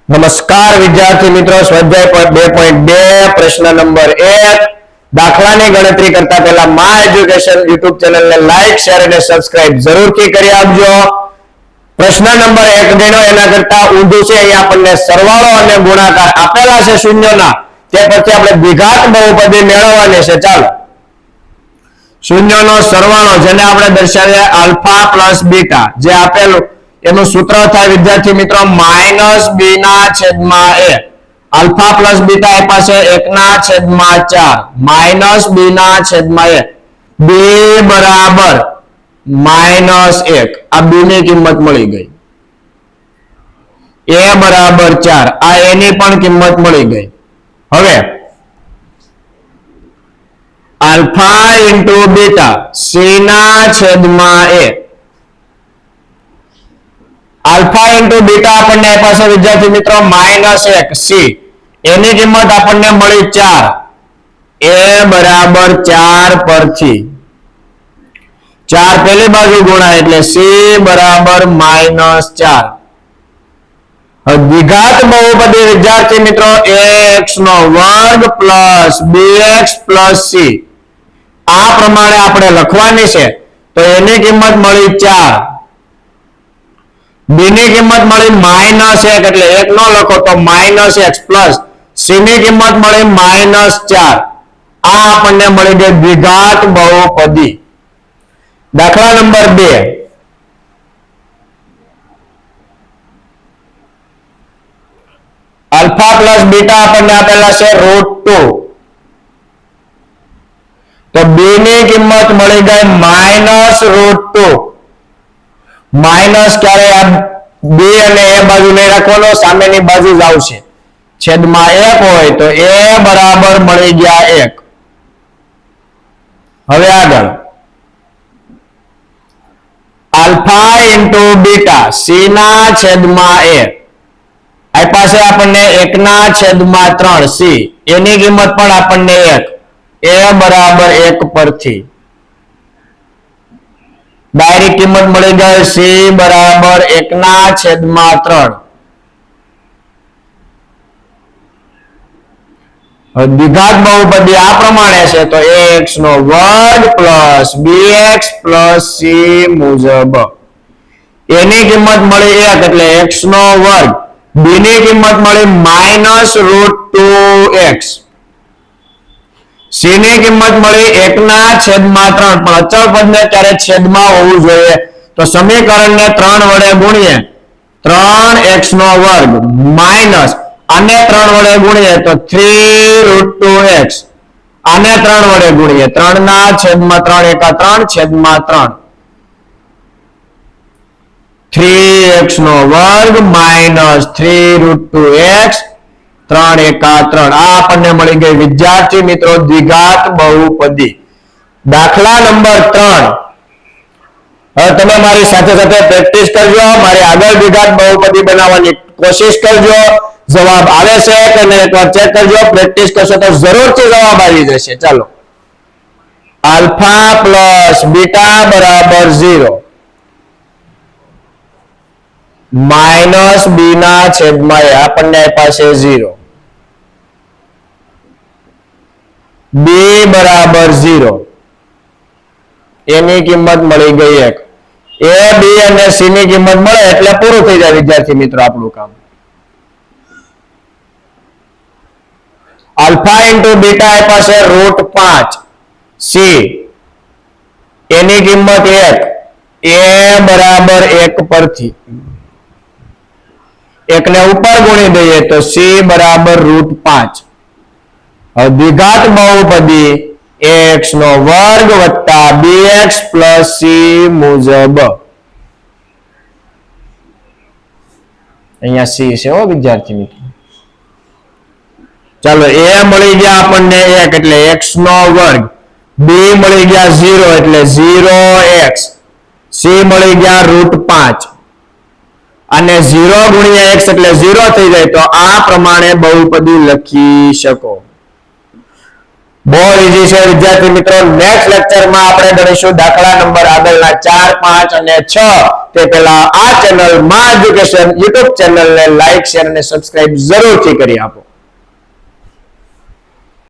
નમસ્કાર વિદ્યાર્થી મિત્રો, સ્વાધ્યાય 2.2 પ્રશ્ન નંબર 1 દાખલાની ગણતરી કરતા પહેલા માય એજ્યુકેશન YouTube ચેનલને લાઈક, શેર અને સબસ્ક્રાઇબ જરૂરથી કરી આપજો. પ્રશ્ન નંબર 1 ગણો એના કરતા ઊંધું છે. અહીંયા આપણને સરવાળો અને ગુણાકાર આપેલા છે શૂન્યના, તે પછી આપણે દ્વિઘાત બહુપદી મેળવવાની છે. ચાલો, શૂન્યનો સરવાળો જેને આપણે દર્શાવીએ આલ્ફા પ્લસ બીટા, જે આપેલું એનું સૂત્ર થાય વિદ્યાર્થી મિત્રો -b ના છેદમાં a. આલ્ફા પ્લસ બીટા આપ્યા છે 1 ના છેદમાં 4 -b ના છેદમાં a. b બરાબર -1. આ b ની કિંમત મળી ગઈ. a બરાબર 4. આ a ની પણ કિંમત મળી ગઈ. હવે આલ્ફા ઇન્ટુ બીટા c ના છેદમાં a. આલ્ફા ઇન્ટુ બીટા આપણને આપ્યા છે વિદ્યાર્થી મિત્રો -1 c. એની કિંમત આપણને મળી 4. a બરાબર 4 પરથી 4 પેલી બાજુ ગુણાય એટલે c બરાબર -4. દ્વિઘાત બહુપદી વિદ્યાર્થી મિત્રો ax નો વર્ગ પ્લસ bx પ્લસ c આ પ્રમાણે આપણે લખવાની છે. તો એની કિંમત મળી 4. b ની કિંમત મળી -1 એટલે 1 નો લખો તો -x પ્લસ c ની કિંમત મળી -4. આ આપણને મળી ગઈ દ્વિઘાત બહુપદી. દાખલા નંબર 2 આલ્ફા પ્લસ બીટા આપણને આપેલા છે √2. તો b ની કિંમત મળી ગઈ -√2. માઇનસ ક્યારે આ b અને a બાજુ નહીં રાખવાનો, સામેની બાજુ જ આવશે. છેદમાં 1 હોય તો a બરાબર મળી ગયા 1. હવે આગળ આલ્ફા ઇન્ટુ બીટા c ના છેદમાં a આપ્યા છે આપણને 1 ના છેદમાં 3 c. એની કિંમત પણ આપણને 1. a બરાબર 1 પરથી ડાયરેક્ટ કિંમત મળી ગઈ c બરાબર 1 ના છેદમાં 3. દ્વિઘાત બહુપદી આ પ્રમાણે છે. તો ax નો વર્ગ પ્લસ bx પ્લસ c મુજબ એની કિંમત મળી 1 એટલે x નો વર્ગ. b ની કિંમત મળી -√2x. c ની કિંમત મળી 1 ના છેદમાં 3. પણ અચળ પદને ત્યારે છેદમાં હોવું જોઈએ. તો સમીકરણને 3 વડે ગુણીએ 3x નો વર્ગ માઇનસ આને 3 વડે ગુણીએ તો 3√2x. આને 3 વડે ગુણીએ 3 ના છેદમાં 3 એકા 3 છેદમાં 3. 3x નો વર્ગ માઇનસ 3√2x 3 એકા 3. આ આપણને મળી ગઈ વિદ્યાર્થી મિત્રો દ્વિઘાત બહુપદી. દાખલા નંબર 3 હવે તમે મારી સાથે સાથે પ્રેક્ટિસ કરજો. મારી આગળ દ્વિઘાત બહુપદી બનાવવાની કોશિશ કરજો. જવાબ આવે છે કે નહીં એકવાર ચેક કરજો. પ્રેક્ટિસ કરશો તો જરૂરથી જવાબ આવી જશે. ચાલો, આલ્ફા પ્લસ બીટા બરાબર 0 માઇનસ b ના છેદમાં a આપણને આપ્યા છે 0. b બરાબર 0 એની કિંમત મળી ગઈ 1. a b અને c ની કિંમત મળે એટલે પૂરું થઈ જાય વિદ્યાર્થી મિત્રો આપણું કામ. આલ્ફા ઇન્ટુ બીટા આપ્યા છે √5 c એની કિંમત 1. a બરાબર 1 પરથી 1 ને ઉપર ગુણી દઈએ તો c બરાબર √5. દ્વિઘાત બહુપદી ax નો વર્ગ વત્તા bx પ્લસ c મુજબ. અહીંયા c છે હો વિદ્યાર્થી મિત્રો. ચાલો, a મળી ગયા આપણને 1 એટલે x નો વર્ગ. b મળી ગયા 0 એટલે 0x. c મળી ગયા √5 અને 0 ગુણ્યા x એટલે 0 થઈ જાય. તો આ પ્રમાણે બહુપદી લખી શકો. બહુ ઈઝી છે વિદ્યાર્થી મિત્રો. નેક્સ્ટ લેક્ચરમાં આપણે ગણીશું દાખલા નંબર આગળના 4, 5 અને 6. તે પહેલા આ ચેનલ માં એજ્યુકેશન યુટ્યુબ ચેનલને લાઈક, શેર અને સબસ્ક્રાઇબ જરૂરથી કરી આપો.